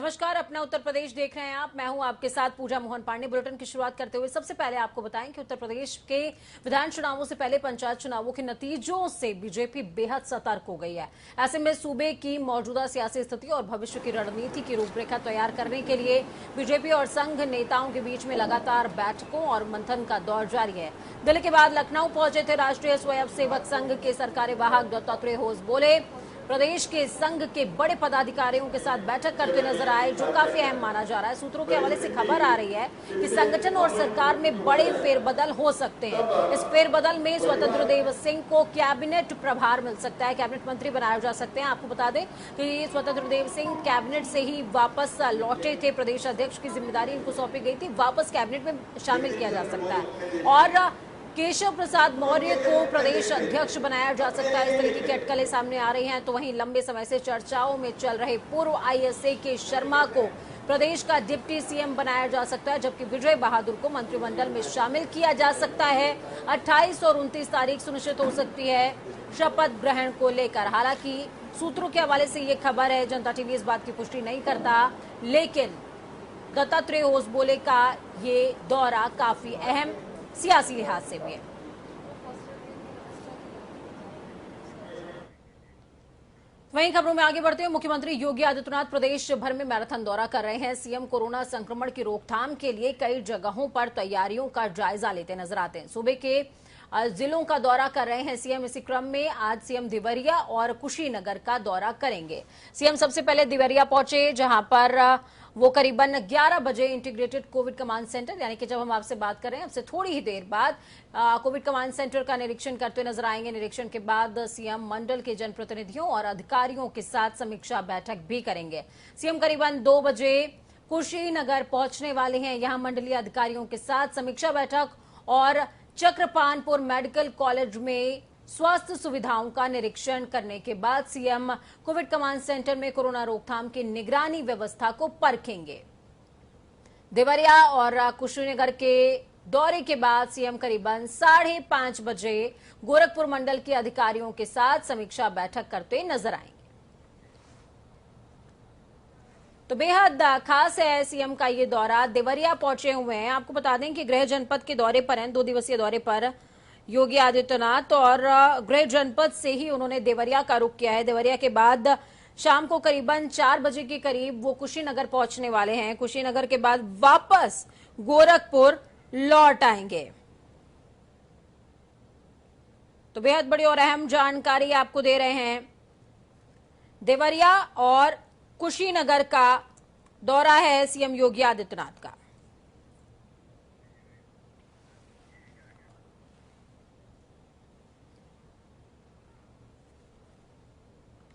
नमस्कार, अपना उत्तर प्रदेश देख रहे हैं आप। मैं हूं आपके साथ पूजा मोहन पांडे। बुलेटिन की शुरुआत करते हुए सबसे पहले आपको बताएं कि उत्तर प्रदेश के विधान चुनावों से पहले पंचायत चुनावों के नतीजों से बीजेपी बेहद सतर्क हो गई है। ऐसे में सूबे की मौजूदा सियासी स्थिति और भविष्य की रणनीति की रूपरेखा तैयार करने के लिए बीजेपी और संघ नेताओं के बीच में लगातार बैठकों और मंथन का दौर जारी है। दिल्ली के बाद लखनऊ पहुंचे थे राष्ट्रीय स्वयंसेवक संघ के सरकारी वाहक दत्तात्रेय होस बोले। प्रदेश के संघ के बड़े पदाधिकारियों के साथ बैठक करते नजर आए, जो काफी अहम माना जा रहा है। सूत्रों के हवाले से खबर आ रही है कि संगठन और सरकार में बड़े फेरबदल हो सकते हैं। इस फेरबदल में स्वतंत्र देव सिंह को कैबिनेट प्रभार मिल सकता है, कैबिनेट मंत्री बनाए जा सकते हैं। आपको बता दें कि स्वतंत्र देव सिंह कैबिनेट से ही वापस लौटे थे। प्रदेश अध्यक्ष की जिम्मेदारी इनको सौंपी गई थी, वापस कैबिनेट में शामिल किया जा सकता है और केशव प्रसाद मौर्य को प्रदेश अध्यक्ष बनाया जा सकता है। इस तरीके की अटकलें सामने आ रही हैं। तो वहीं लंबे समय से चर्चाओं में चल रहे पूर्व आईएसए के शर्मा को प्रदेश का डिप्टी सीएम बनाया जा सकता है, जबकि विजय बहादुर को मंत्रिमंडल में शामिल किया जा सकता है। 28 और 29 तारीख सुनिश्चित हो सकती है शपथ ग्रहण को लेकर। हालांकि सूत्रों के हवाले से ये खबर है, जनता टीवी इस बात की पुष्टि नहीं करता, लेकिन दत्तात्रेय होस बोले का ये दौरा काफी अहम सियासी लिहाज से भी है। वहीं खबरों में आगे बढ़ते हुए मुख्यमंत्री योगी आदित्यनाथ प्रदेश भर में मैराथन दौरा कर रहे हैं। सीएम कोरोना संक्रमण की रोकथाम के लिए कई जगहों पर तैयारियों का जायजा लेते नजर आते हैं। सूबे के जिलों का दौरा कर रहे हैं सीएम। इसी क्रम में आज सीएम देवरिया और कुशीनगर का दौरा करेंगे। सीएम सबसे पहले देवरिया पहुंचे, जहां पर वो करीबन 11 बजे इंटीग्रेटेड कोविड कमांड सेंटर, यानी कि जब हम आपसे बात कर रहे हैं अब से थोड़ी ही देर बाद कोविड कमांड सेंटर का निरीक्षण करते नजर आएंगे। निरीक्षण के बाद सीएम मंडल के जनप्रतिनिधियों और अधिकारियों के साथ समीक्षा बैठक भी करेंगे। सीएम करीबन 2 बजे कुशीनगर पहुंचने वाले हैं। यहां मंडलीय अधिकारियों के साथ समीक्षा बैठक और चक्रपानपुर मेडिकल कॉलेज में स्वास्थ्य सुविधाओं का निरीक्षण करने के बाद सीएम कोविड कमांड सेंटर में कोरोना रोकथाम की निगरानी व्यवस्था को परखेंगे। देवरिया और कुशीनगर के दौरे के बाद सीएम करीबन 5:30 बजे गोरखपुर मंडल के अधिकारियों के साथ समीक्षा बैठक करते नजर आएंगे। तो बेहद खास है सीएम का ये दौरा। देवरिया पहुंचे हुए हैं। आपको बता दें कि गृह जनपद के दौरे पर हैं, 2 दिवसीय दौरे पर योगी आदित्यनाथ, और गृह जनपद से ही उन्होंने देवरिया का रुख किया है। देवरिया के बाद शाम को करीबन 4 बजे के करीब वो कुशीनगर पहुंचने वाले हैं। कुशीनगर के बाद वापस गोरखपुर लौट आएंगे। तो बेहद बड़ी और अहम जानकारी आपको दे रहे हैं। देवरिया और कुशीनगर का दौरा है सीएम योगी आदित्यनाथ का।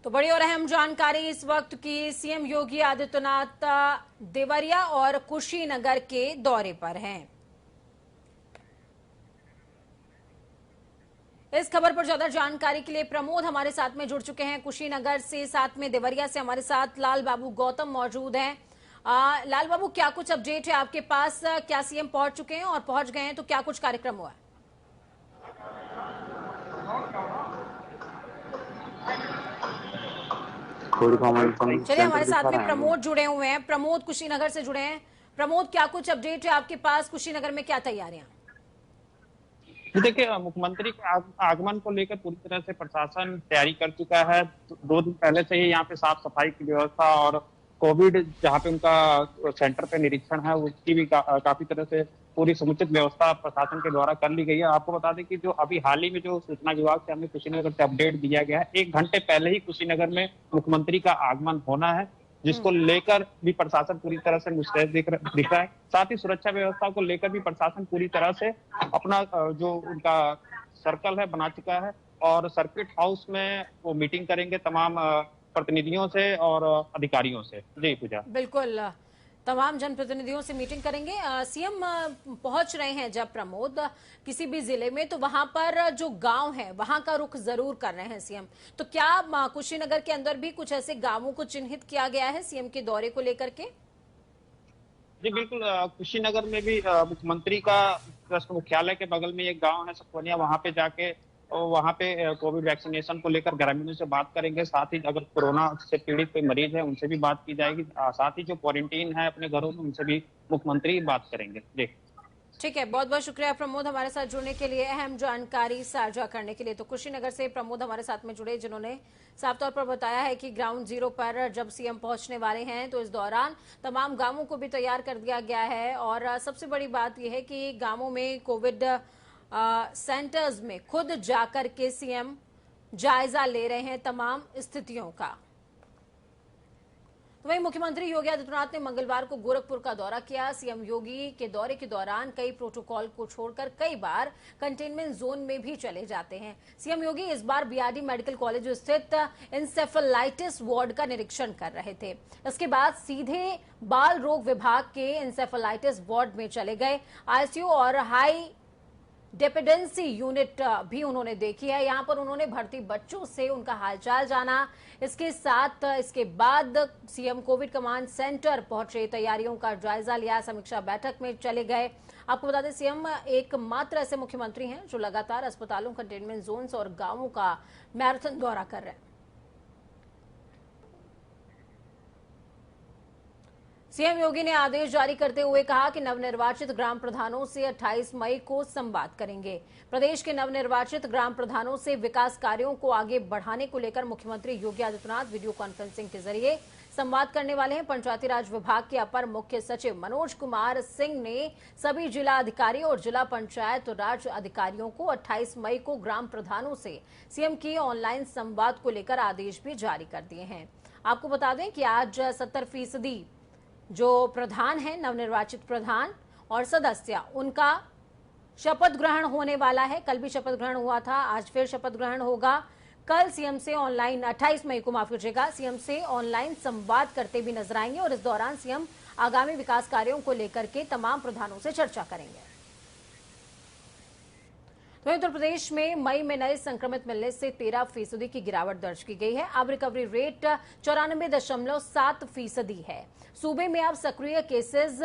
तो बड़ी और अहम जानकारी इस वक्त की। सीएम योगी आदित्यनाथ देवरिया और कुशीनगर के दौरे पर हैं। इस खबर पर ज्यादा जानकारी के लिए प्रमोद हमारे साथ में जुड़ चुके हैं कुशीनगर से, साथ में देवरिया से हमारे साथ लाल बाबू गौतम मौजूद हैं। लाल बाबू, क्या कुछ अपडेट है आपके पास? क्या सीएम पहुंच चुके हैं और पहुंच गए हैं तो क्या कुछ कार्यक्रम हुआ है? चलिए, हमारे साथ में प्रमोद जुड़े हुए हैं। प्रमोद कुशीनगर से जुड़े हैं। प्रमोद, क्या कुछ अपडेट है आपके पास? कुशीनगर में क्या तैयारियां? देखिए, मुख्यमंत्री के आगमन को लेकर पूरी तरह से प्रशासन तैयारी कर चुका है। 2 दिन पहले से ही यहाँ पे साफ सफाई की व्यवस्था और कोविड जहाँ पे उनका सेंटर पे निरीक्षण है उसकी भी काफी तरह से पूरी समुचित व्यवस्था प्रशासन के द्वारा कर ली गई है। आपको बता दें कि जो अभी हाल ही में जो सूचना विभाग से हमें कुशीनगर से अपडेट दिया गया है, 1 घंटे पहले ही कुशीनगर में मुख्यमंत्री का आगमन होना है, जिसको लेकर भी प्रशासन पूरी तरह से मुस्तैद दिख रहा है। साथ ही सुरक्षा व्यवस्था को लेकर भी प्रशासन पूरी तरह से अपना जो उनका सर्कल है बना चुका है और सर्किट हाउस में वो मीटिंग करेंगे तमाम प्रतिनिधियों से और अधिकारियों से। जी पूजा। बिल्कुल, तमाम जनप्रतिनिधियों से मीटिंग करेंगे। सीएम पहुंच रहे हैं जब प्रमोद किसी भी जिले में, तो वहां पर जो गांव है वहां का रुख जरूर कर रहे हैं सीएम। तो क्या कुशीनगर के अंदर भी कुछ ऐसे गांवों को चिन्हित किया गया है सीएम के दौरे को लेकर के? जी बिल्कुल, कुशीनगर में भी मुख्यमंत्री का ट्रस्ट मुख्यालय के बगल में एक गांव है सखवनिया, वहां पे जाके वहाँ पे कोविड वैक्सीनेशन को लेकर ग्रामीणों से बात करेंगे। साथ ही अगर कोरोना से पीड़ित कोई मरीज है उनसे भी बात की जाएगी। साथ ही जो क्वारंटीन है अपने घरों में उनसे भी मुख्यमंत्री बात करेंगे। जी ठीक है, बहुत बहुत शुक्रिया प्रमोद हमारे साथ जुड़ने के लिए, अहम जानकारी साझा करने के लिए। तो कुशीनगर से प्रमोद हमारे साथ में जुड़े, जिन्होंने साफ तौर पर बताया है कि ग्राउंड जीरो पर जब सीएम पहुंचने वाले हैं तो इस दौरान तमाम गांवों को भी तैयार कर दिया गया है। और सबसे बड़ी बात यह है कि गांवों में कोविड सेंटर्स में खुद जाकर के सीएम जायजा ले रहे हैं तमाम स्थितियों का। तो वहीं मुख्यमंत्री योगी आदित्यनाथ ने मंगलवार को गोरखपुर का दौरा किया। सीएम योगी के दौरे के दौरान कई प्रोटोकॉल को छोड़कर कई बार कंटेनमेंट जोन में भी चले जाते हैं। सीएम योगी इस बार बीआरडी मेडिकल कॉलेज स्थित इंसेफेलाइटिस वार्ड का निरीक्षण कर रहे थे। इसके बाद सीधे बाल रोग विभाग के इंसेफेलाइटिस वार्ड में चले गए। आईसीयू और हाई डिपेंडेंसी यूनिट भी उन्होंने देखी है। यहां पर उन्होंने भर्ती बच्चों से उनका हालचाल जाना। इसके बाद सीएम कोविड कमांड सेंटर पहुंचे, तैयारियों का जायजा लिया, समीक्षा बैठक में चले गए। आपको बता दें, सीएम एकमात्र ऐसे मुख्यमंत्री हैं जो लगातार अस्पतालों, कंटेनमेंट जोन्स और गांवों का मैराथन दौरा कर रहे हैं। सीएम योगी ने आदेश जारी करते हुए कहा कि नवनिर्वाचित ग्राम प्रधानों से 28 मई को संवाद करेंगे। प्रदेश के नवनिर्वाचित ग्राम प्रधानों से विकास कार्यों को आगे बढ़ाने को लेकर मुख्यमंत्री योगी आदित्यनाथ वीडियो कॉन्फ्रेंसिंग के जरिए संवाद करने वाले हैं। पंचायती राज विभाग के अपर मुख्य सचिव मनोज कुमार सिंह ने सभी जिला अधिकारी और जिला पंचायत राज अधिकारियों को 28 मई को ग्राम प्रधानों से सीएम की ऑनलाइन संवाद को लेकर आदेश भी जारी कर दिए हैं। आपको बता दें कि आज 70% जो प्रधान है, नवनिर्वाचित प्रधान और सदस्य, उनका शपथ ग्रहण होने वाला है। कल भी शपथ ग्रहण हुआ था, आज फिर शपथ ग्रहण होगा। कल सीएम से ऑनलाइन 28 मई को, माफ कीजिएगा, सीएम से ऑनलाइन संवाद करते भी नजर आएंगे और इस दौरान सीएम आगामी विकास कार्यों को लेकर के तमाम प्रधानों से चर्चा करेंगे। तो उत्तर प्रदेश में मई में नए संक्रमित मिलने से 13% की गिरावट दर्ज की गई है। अब रिकवरी रेट 94.7% है। सूबे में अब सक्रिय केसेस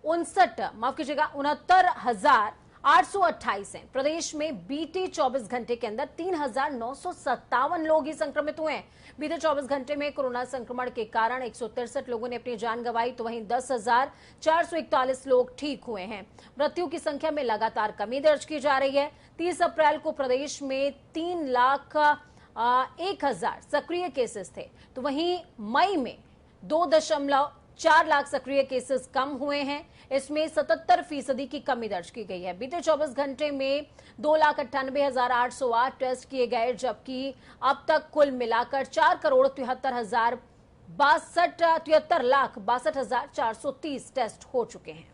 69,828 हैं। प्रदेश में बीते 24 घंटे के अंदर 3,957 लोग ही संक्रमित हुए हैं। बीते 24 घंटे में कोरोना संक्रमण के कारण 163 लोगों ने अपनी जान गंवाई, तो वहीं 10,441 लोग ठीक हुए हैं। मृत्यु की संख्या में लगातार कमी दर्ज की जा रही है। 30 अप्रैल को प्रदेश में 3,01,000 सक्रिय केसेस थे, तो वहीं मई में 2.4 लाख सक्रिय केसेस कम हुए हैं। इसमें 77% की कमी दर्ज की गई है। बीते 24 घंटे में 2,98,808 टेस्ट किए गए, जबकि अब तक कुल मिलाकर 4,73,62,430 टेस्ट हो चुके हैं।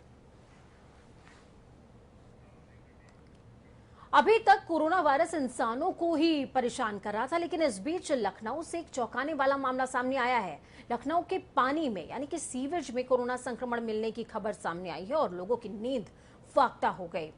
अभी तक कोरोना वायरस इंसानों को ही परेशान कर रहा था, लेकिन इस बीच लखनऊ से एक चौंकाने वाला मामला सामने आया है। लखनऊ के पानी में यानी कि सीवेज में कोरोना संक्रमण मिलने की खबर सामने आई है और लोगों की नींद फाख्ता हो गई।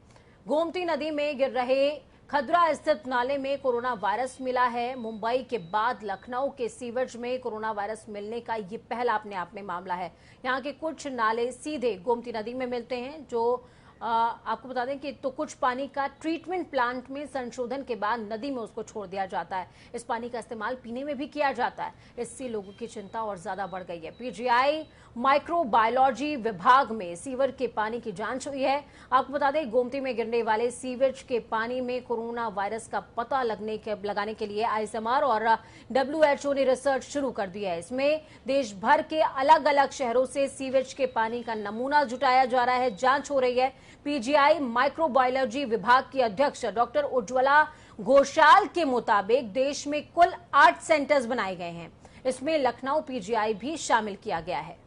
गोमती नदी में गिर रहे खदरा स्थित नाले में कोरोना वायरस मिला है। मुंबई के बाद लखनऊ के सीवेज में कोरोना वायरस मिलने का ये पहला अपने आप में मामला है। यहाँ के कुछ नाले सीधे गोमती नदी में मिलते हैं, जो आपको बता दें कि तो कुछ पानी का ट्रीटमेंट प्लांट में संशोधन के बाद नदी में उसको छोड़ दिया जाता है। इस पानी का इस्तेमाल पीने में भी किया जाता है। इससे लोगों की चिंता और ज्यादा बढ़ गई है। पीजीआई माइक्रोबायोलॉजी विभाग में सीवर के पानी की जांच हुई है। आपको बता दें, गोमती में गिरने वाले सीवेज के पानी में कोरोना वायरस का पता लगाने के लिए आईसीएमआर और WHO ने रिसर्च शुरू कर दी है। इसमें देश भर के अलग अलग शहरों से सीवेज के पानी का नमूना जुटाया जा रहा है, जांच हो रही है। पीजीआई माइक्रोबायोलॉजी विभाग की अध्यक्ष डॉक्टर उज्ज्वला घोषाल के मुताबिक देश में कुल 8 सेंटर्स बनाए गए हैं। इसमें लखनऊ पीजीआई भी शामिल किया गया है।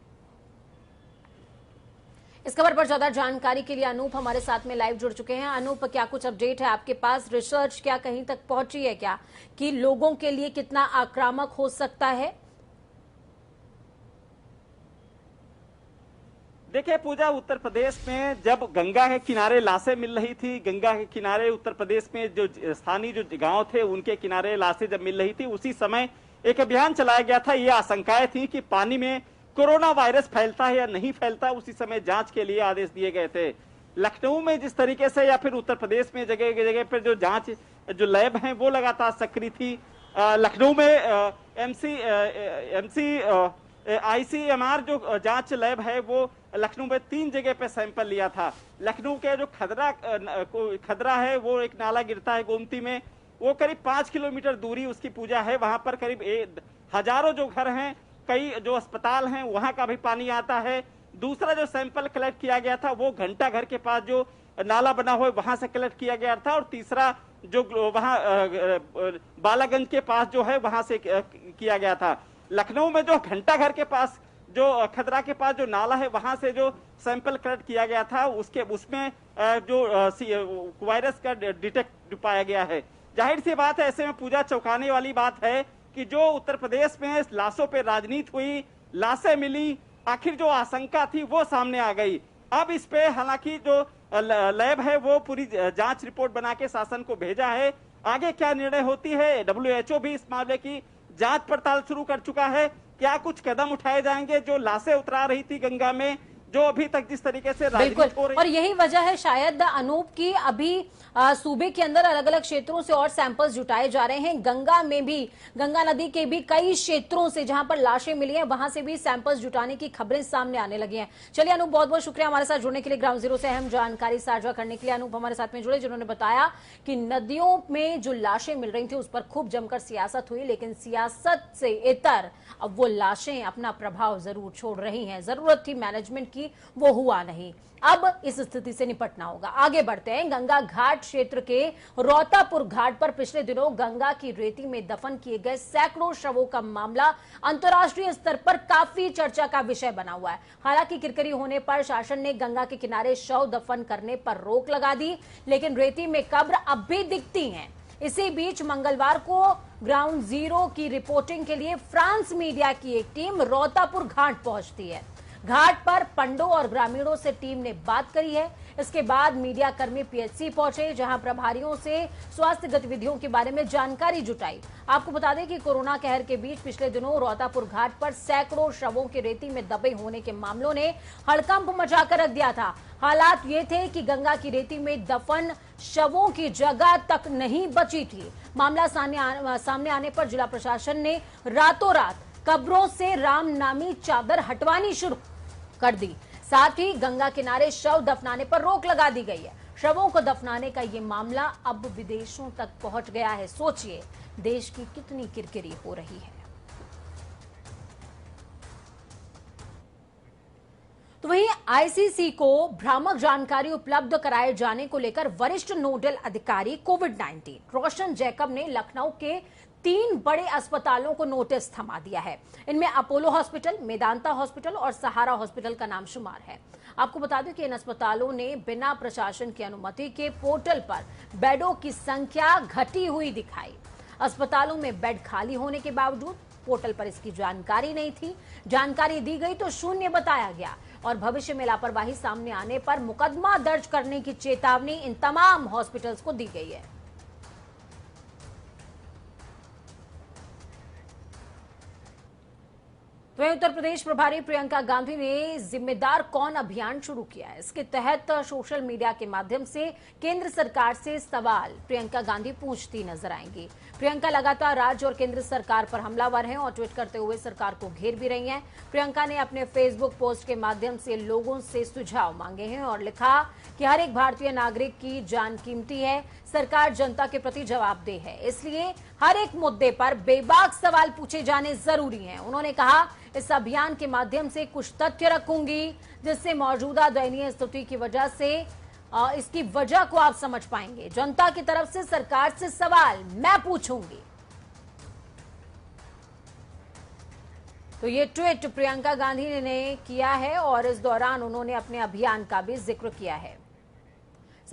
इस खबर पर ज्यादा जानकारी के लिए अनूप हमारे साथ में लाइव जुड़ चुके हैं। अनूप, क्या कुछ अपडेट है आपके पास? रिसर्च क्या कहीं तक पहुंची है क्या कि लोगों के लिए कितना आक्रामक हो सकता है? देखिए पूजा, उत्तर प्रदेश में जब गंगा के किनारे लाशें मिल रही थी, गंगा के किनारे उत्तर प्रदेश में जो स्थानीय जो गांव थे उनके किनारे लाशें जब मिल रही थी, उसी समय एक अभियान चलाया गया था। ये आशंकाएं थी कि पानी में कोरोना वायरस फैलता है या नहीं फैलता, उसी समय जांच के लिए आदेश दिए गए थे। लखनऊ में जिस तरीके से या फिर उत्तर प्रदेश में जगह जगह पर जो जांच जो लैब हैं वो लगातार सक्रिय थी। लखनऊ में ICMR जो जांच लैब है वो लखनऊ में 3 जगह पे सैंपल लिया था। लखनऊ के जो खदरा है, वो एक नाला गिरता है गोमती में, वो करीब 5 किलोमीटर दूरी उसकी पूजा है। वहां पर करीब हजारों जो घर हैं, कई जो अस्पताल हैं, वहां का भी पानी आता है। दूसरा जो सैंपल कलेक्ट किया गया था वो घंटा घर के पास जो नाला बना हुआ है वहां से कलेक्ट किया गया था, और तीसरा जो वहां बालागंज के पास जो है वहां से किया गया था। लखनऊ में जो घंटा घर के पास जो खदरा के पास जो नाला है वहां से जो सैंपल कलेक्ट किया गया था उसमें जो वायरस का डिटेक्ट पाया गया है। जाहिर सी बात है, ऐसे में पूजा चौंकाने वाली बात है कि जो उत्तर प्रदेश में लाशों पे राजनीति हुई, लाशें मिली, आखिर जो आशंका थी वो सामने आ गई। अब इस पे हालांकि जो लैब है वो पूरी जांच रिपोर्ट बना के शासन को भेजा है। आगे क्या निर्णय होती है, WHO भी इस मामले की जांच पड़ताल शुरू कर चुका है। क्या कुछ कदम उठाए जाएंगे? जो लाशें उतरा रही थी गंगा में, जो अभी तक जिस तरीके से राजनीति हो रही, और यही वजह है शायद अनूप की अभी सूबे के अंदर अलग अलग क्षेत्रों से और सैंपल्स जुटाए जा रहे हैं। गंगा में भी, गंगा नदी के भी कई क्षेत्रों से जहां पर लाशें मिली हैं वहां से भी सैंपल्स जुटाने की खबरें सामने आने लगी हैं। चलिए अनूप, बहुत बहुत शुक्रिया हमारे साथ जुड़ने के लिए, ग्राउंड जीरो से अहम जानकारी साझा करने के लिए। अनूप हमारे साथ में जुड़े, जिन्होंने बताया कि नदियों में जो लाशें मिल रही थी उस पर खूब जमकर सियासत हुई, लेकिन सियासत से इतर अब वो लाशें अपना प्रभाव जरूर छोड़ रही हैं। जरूरत थी मैनेजमेंट की, वो हुआ नहीं। अब इस स्थिति से निपटना होगा। आगे बढ़ते हैं। गंगा घाट क्षेत्र के रोतापुर घाट पर पिछले दिनों गंगा की रेती में दफन किए गए सैकड़ों शवों का मामला अंतर्राष्ट्रीय स्तर पर काफी चर्चा का विषय बना हुआ है। हालांकि किरकिरी होने पर शासन ने गंगा के किनारे शव दफन करने पर रोक लगा दी, लेकिन रेती में कब्र अब भी दिखती हैं। इसी बीच मंगलवार को ग्राउंड जीरो की रिपोर्टिंग के लिए फ्रांस मीडिया की एक टीम रोतापुर घाट पहुंचती है। घाट पर पंडों और ग्रामीणों से टीम ने बात करी है। इसके बाद मीडिया कर्मी PHC पहुंचे, जहां प्रभारियों से स्वास्थ्य गतिविधियों के बारे में जानकारी जुटाई। आपको बता दें कि कोरोना कहर के बीच पिछले दिनों रोतापुर घाट पर सैकड़ों शवों के रेती में दबे होने के मामलों ने हड़कंप मचाकर रख दिया था। हालात ये थे कि गंगा की रेती में दफन शवों की जगह तक नहीं बची थी। मामला सामने आने पर जिला प्रशासन ने रातों रात कब्रों से राम नामी चादर हटवानी शुरू कर दी। साथ ही गंगा किनारे शव दफनाने पर रोक लगा दी गई है। शवों को दफनाने का ये मामला अब विदेशों तक पहुंच गया है। सोचिए देश की कितनी किरकिरी हो रही है। तो वहीं ICC को भ्रामक जानकारी उपलब्ध कराए जाने को लेकर वरिष्ठ नोडल अधिकारी कोविड-19 रोशन जैकब ने लखनऊ के 3 बड़े अस्पतालों को नोटिस थमा दिया है। इनमें अपोलो हॉस्पिटल, मेदांता हॉस्पिटल और सहारा हॉस्पिटल का नाम शुमार है। आपको बता दें कि इन अस्पतालों ने बिना प्रशासन की अनुमति के पोर्टल पर बेडों की संख्या घटी हुई दिखाई। अस्पतालों में बेड खाली होने के बावजूद पोर्टल पर इसकी जानकारी नहीं थी। जानकारी दी गई तो शून्य बताया गया और भविष्य में लापरवाही सामने आने पर मुकदमा दर्ज करने की चेतावनी इन तमाम हॉस्पिटल्स को दी गई है। वहीं उत्तर प्रदेश प्रभारी प्रियंका गांधी ने जिम्मेदार कौन अभियान शुरू किया है। इसके तहत सोशल मीडिया के माध्यम से केंद्र सरकार से सवाल प्रियंका गांधी पूछती नजर आएंगी। प्रियंका लगातार राज्य और केंद्र सरकार पर हमलावर हैं और ट्वीट करते हुए सरकार को घेर भी रही हैं। प्रियंका ने अपने फेसबुक पोस्ट के माध्यम से लोगों से सुझाव मांगे हैं और लिखा कि हर एक भारतीय नागरिक की जान कीमती है। सरकार जनता के प्रति जवाबदेह है, इसलिए हर एक मुद्दे पर बेबाक सवाल पूछे जाने जरूरी हैं। उन्होंने कहा, इस अभियान के माध्यम से कुछ तथ्य रखूंगी जिससे मौजूदा दयनीय स्थिति की वजह से इसकी वजह को आप समझ पाएंगे। जनता की तरफ से सरकार से सवाल मैं पूछूंगी। तो ये ट्वीट प्रियंका गांधी ने किया है और इस दौरान उन्होंने अपने अभियान का भी जिक्र किया है।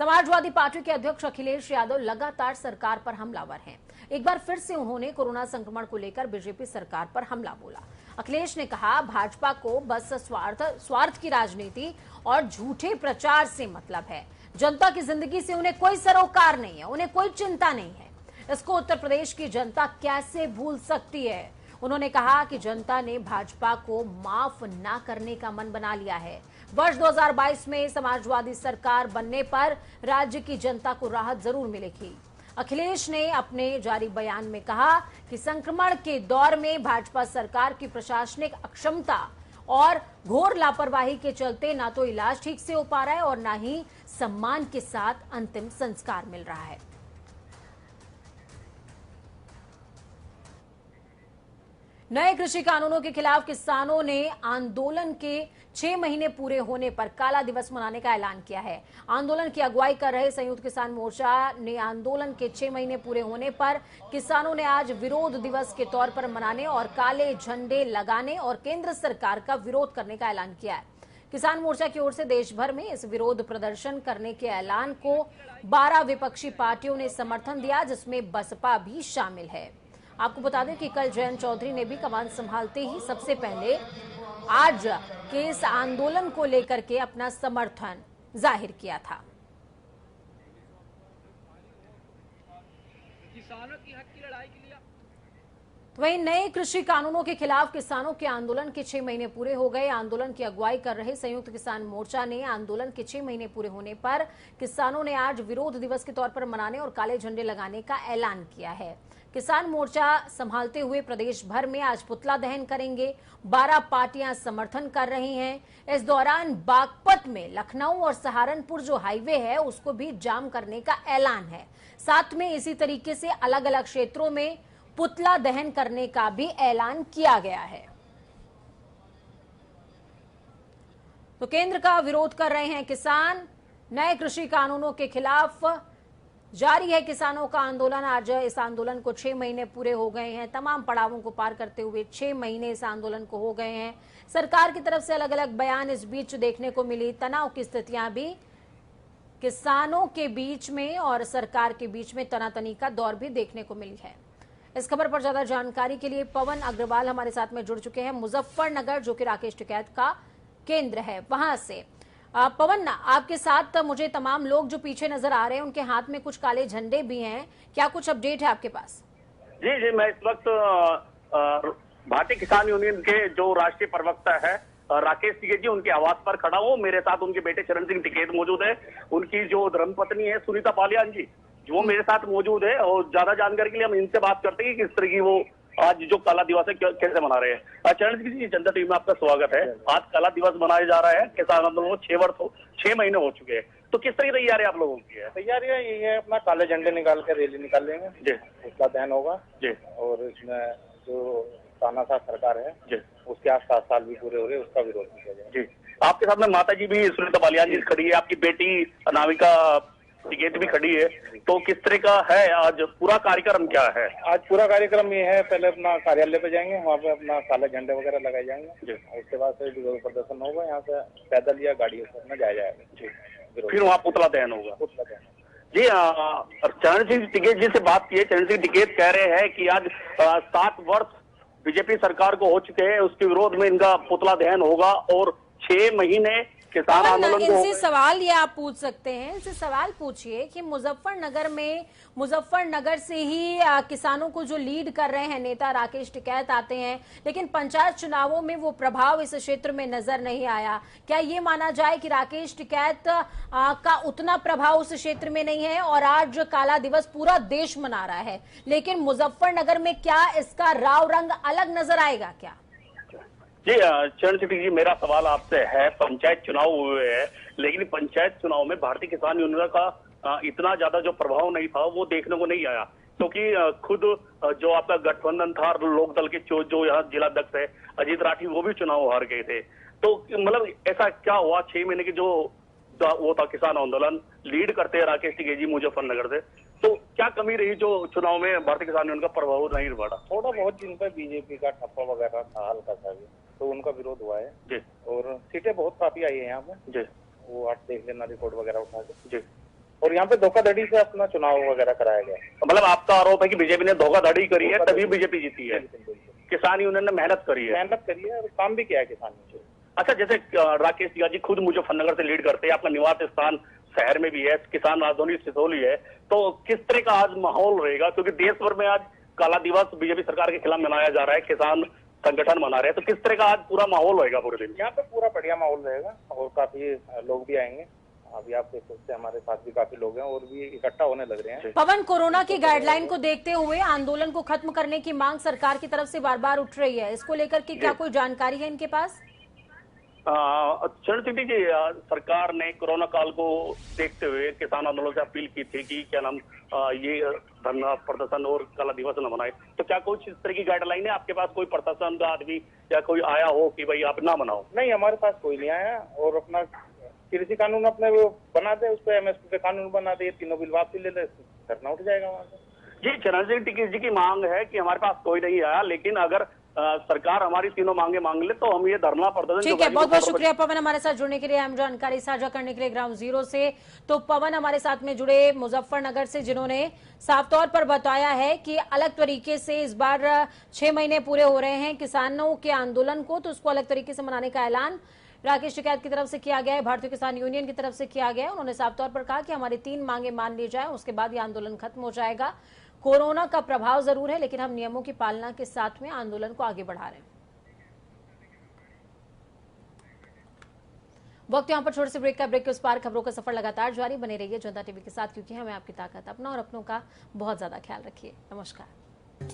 समाजवादी पार्टी के अध्यक्ष अखिलेश यादव लगातार सरकार पर हमलावर हैं। एक बार फिर से उन्होंने कोरोना संक्रमण को लेकर बीजेपी सरकार पर हमला बोला। अखिलेश ने कहा, भाजपा को बस स्वार्थ की राजनीति और झूठे प्रचार से मतलब है। जनता की जिंदगी से उन्हें कोई सरोकार नहीं है, उन्हें कोई चिंता नहीं है। इसको उत्तर प्रदेश की जनता कैसे भूल सकती है। उन्होंने कहा कि जनता ने भाजपा को माफ ना करने का मन बना लिया है। वर्ष 2022 में समाजवादी सरकार बनने पर राज्य की जनता को राहत जरूर मिलेगी। अखिलेश ने अपने जारी बयान में कहा कि संक्रमण के दौर में भाजपा सरकार की प्रशासनिक अक्षमता और घोर लापरवाही के चलते ना तो इलाज ठीक से हो पा रहा है और ना ही सम्मान के साथ अंतिम संस्कार मिल रहा है। नए कृषि कानूनों के खिलाफ किसानों ने आंदोलन के 6 महीने पूरे होने पर काला दिवस मनाने का ऐलान किया है। आंदोलन की अगुवाई कर रहे संयुक्त किसान मोर्चा ने आंदोलन के 6 महीने पूरे होने पर किसानों ने आज विरोध दिवस के तौर पर मनाने और काले झंडे लगाने और केंद्र सरकार का विरोध करने का ऐलान किया है। किसान मोर्चा की ओर से देश भर में इस विरोध प्रदर्शन करने के ऐलान को 12 विपक्षी पार्टियों ने समर्थन दिया, जिसमें बसपा भी शामिल है। आपको बता दें कि कल जयंत चौधरी ने भी कमान संभालते ही सबसे पहले आज के इस आंदोलन को लेकर के अपना समर्थन जाहिर किया था। किसानों की हक की लड़ाई के लिए वहीं नए कृषि कानूनों के खिलाफ किसानों के आंदोलन के 6 महीने पूरे हो गए। आंदोलन की अगुवाई कर रहे संयुक्त किसान मोर्चा ने आंदोलन के 6 महीने पूरे होने पर किसानों ने आज विरोध दिवस के तौर पर मनाने और काले झंडे लगाने का ऐलान किया है। किसान मोर्चा संभालते हुए प्रदेश भर में आज पुतला दहन करेंगे। 12 पार्टियां समर्थन कर रही हैं। इस दौरान बागपत में लखनऊ और सहारनपुर जो हाईवे है उसको भी जाम करने का ऐलान है। साथ में इसी तरीके से अलग अलग क्षेत्रों में पुतला दहन करने का भी ऐलान किया गया है। तो केंद्र का विरोध कर रहे हैं किसान। नए कृषि कानूनों के खिलाफ जारी है किसानों का आंदोलन। आज इस आंदोलन को 6 महीने पूरे हो गए हैं। तमाम पड़ावों को पार करते हुए 6 महीने इस आंदोलन को हो गए हैं। सरकार की तरफ से अलग अलग बयान इस बीच देखने को मिली। तनाव की स्थितियां भी किसानों के बीच में और सरकार के बीच में तनातनी का दौर भी देखने को मिली है। इस खबर पर ज्यादा जानकारी के लिए पवन अग्रवाल हमारे साथ में जुड़ चुके हैं मुजफ्फरनगर, जो कि राकेश टिकैत का केंद्र है, वहां से। पवन, आपके साथ मुझे तमाम लोग जो पीछे नजर आ रहे हैं उनके हाथ में कुछ काले झंडे भी हैं, क्या कुछ अपडेट है आपके पास? जी, मैं इस वक्त भारतीय किसान यूनियन के जो राष्ट्रीय प्रवक्ता है राकेश टिकैत जी, उनके आवास पर खड़ा हूँ। मेरे साथ उनके बेटे चरण सिंह टिकैत मौजूद है। उनकी जो धर्मपत्नी है सुनीता पालियान जी, वो मेरे साथ मौजूद है और ज्यादा जानकारी के लिए हम इनसे बात करते हैं कि किस तरह की वो आज जो काला दिवस है कैसे मना रहे हैं। चरण सिंह जी, जनता टीवी में आपका स्वागत है। आज काला दिवस मनाया जा रहा है। किसान आंदोलन को 6 महीने हो चुके हैं, तो किस तरह की तैयारी आप लोगों की है? तैयारियां यही है, अपना काले झंडे निकाल कर रैली निकाल लेंगे जी, उसका दहन होगा जी, और इसमें जो तानाशाह सरकार है जी, उसके आज 7 साल भी पूरे हो रहे, उसका विरोध किया जाए। जी, आपके साथ में माता जी भी सुनीता पालियान जी खड़ी है, आपकी बेटी अनामिका टिकैत भी खड़ी है, तो किस तरह का है आज पूरा कार्यक्रम क्या है? आज पूरा कार्यक्रम ये है, पहले अपना कार्यालय पे जाएंगे, वहाँ पे अपना काले झंडे वगैरह लगाए जाएंगे। उसके बाद से विरोध प्रदर्शन होगा, यहाँ से पैदल या गाड़ियों में जाया जाएगा। जी, फिर वहाँ पुतला दहन होगा। पुतला दहन। जी, चरण सिंह टिकैत जी से बात की है। चरण सिंह टिकैत कह रहे हैं कि आज 7 वर्ष बीजेपी सरकार को हो चुके हैं, उसके विरोध में इनका पुतला दहन होगा और 6 महीने किसान आंदोलन को। इनसे सवाल ये आप पूछ सकते हैं, इनसे सवाल पूछिए कि मुजफ्फरनगर से ही किसानों को जो लीड कर रहे हैं नेता राकेश टिकैत आते हैं, लेकिन पंचायत चुनावों में वो प्रभाव इस क्षेत्र में नजर नहीं आया। क्या ये माना जाए कि राकेश टिकैत का उतना प्रभाव उस क्षेत्र में नहीं है और आज काला दिवस पूरा देश मना रहा है, लेकिन मुजफ्फरनगर में क्या इसका राव रंग अलग नजर आएगा क्या? जी, चरण सिंह जी, मेरा सवाल आपसे है, पंचायत चुनाव हुए हैं, लेकिन पंचायत चुनाव में भारतीय किसान यूनियन का इतना ज्यादा जो प्रभाव नहीं था वो देखने को नहीं आया, क्योंकि खुद जो आपका गठबंधन था लोकदल के जो यहाँ जिलाध्यक्ष है अजीत राठी, वो भी चुनाव हार गए थे। तो मतलब ऐसा क्या हुआ 6 महीने की जो वो था किसान आंदोलन लीड करते हैं राकेश टिकैत जी मुजफ्फरनगर से, तो क्या कमी रही जो चुनाव में भारतीय किसान यूनियन का प्रभाव नहीं बढ़ा? थोड़ा बहुत जिन पर बीजेपी का ठप्पा वगैरह था हल्का सा भी, तो उनका विरोध हुआ है जी, और सीटें बहुत काफी आई है यहाँ पे जी, वो आज देख लेना रिपोर्ट वगैरह उठा के जी, और यहाँ पे धोखाधड़ी से अपना चुनाव वगैरह कराया गया। मतलब आपका आरोप है कि बीजेपी ने धोखाधड़ी करी है तभी बीजेपी जीती है, किसान यूनियन ने मेहनत करी है और काम भी किया है किसान ने। अच्छा, जैसे राकेश टिकैत जी खुद मुजफ्फरनगर से लीड करते हैं, आपका निवास स्थान शहर में भी है, किसान राजधानी सिसोली है, तो किस तरह का आज माहौल रहेगा? क्योंकि देश भर में आज काला दिवस बीजेपी सरकार के खिलाफ मनाया जा रहा है, किसान संगठन मना रहे हैं, तो किस तरह का आज पूरा माहौल रहेगा पूरे दिन? यहाँ पे पूरा बढ़िया माहौल रहेगा और काफी लोग भी आएंगे अभी आप देख सकते हैं हमारे साथ भी काफी लोग हैं और भी इकट्ठा होने लग रहे हैं। पवन, कोरोना की गाइडलाइन को देखते हुए आंदोलन को खत्म करने की मांग सरकार की तरफ से बार बार उठ रही है, इसको लेकर के क्या कोई जानकारी है इनके पास? चरण जी, सरकार ने कोरोना काल को देखते हुए किसान आंदोलन से अपील की थी कि क्या नाम ये धरना प्रदर्शन और काला दिवस न मनाए। तो क्या कुछ इस तरह की गाइडलाइन है आपके पास? कोई प्रशासन का आदमी या कोई आया हो कि भाई आप ना मनाओ? नहीं, हमारे पास कोई नहीं आया। और अपना कृषि कानून अपने वो बना दे, उस पर एमएसपी पे कानून बना दे, तीनों बिल वापसी ले ले, धरना उठ जाएगा वहां से। जी, चरण टिकैत जी की मांग है कि हमारे पास कोई नहीं आया, लेकिन अगर सरकार हमारी तीनों मांगे मांग ले तो हम ये धरना प्रदर्शन। ठीक है, बहुत बहुत शुक्रिया पवन हमारे साथ जुड़ने के लिए, हम जानकारी साझा करने के लिए ग्राउंड जीरो से। तो पवन हमारे साथ में जुड़े मुजफ्फरनगर से, जिन्होंने साफ तौर पर बताया है कि अलग तरीके से इस बार 6 महीने पूरे हो रहे हैं किसानों के आंदोलन को, तो उसको अलग तरीके से मनाने का ऐलान राकेश टिकैत की तरफ से किया गया है, भारतीय किसान यूनियन की तरफ से किया गया है। उन्होंने साफ तौर पर कहा कि हमारी 3 मांगे मान ली जाए, उसके बाद ये आंदोलन खत्म हो जाएगा। कोरोना का प्रभाव जरूर है, लेकिन हम नियमों की पालना के साथ में आंदोलन को आगे बढ़ा रहे हैं। वक्त यहाँ पर छोटे से ब्रेक का, ब्रेक के उस पार खबरों का सफर लगातार जारी। बने रहिए जनता टीवी के साथ, क्योंकि हमें आपकी ताकत, अपना और अपनों का बहुत ज्यादा ख्याल रखिए। नमस्कार।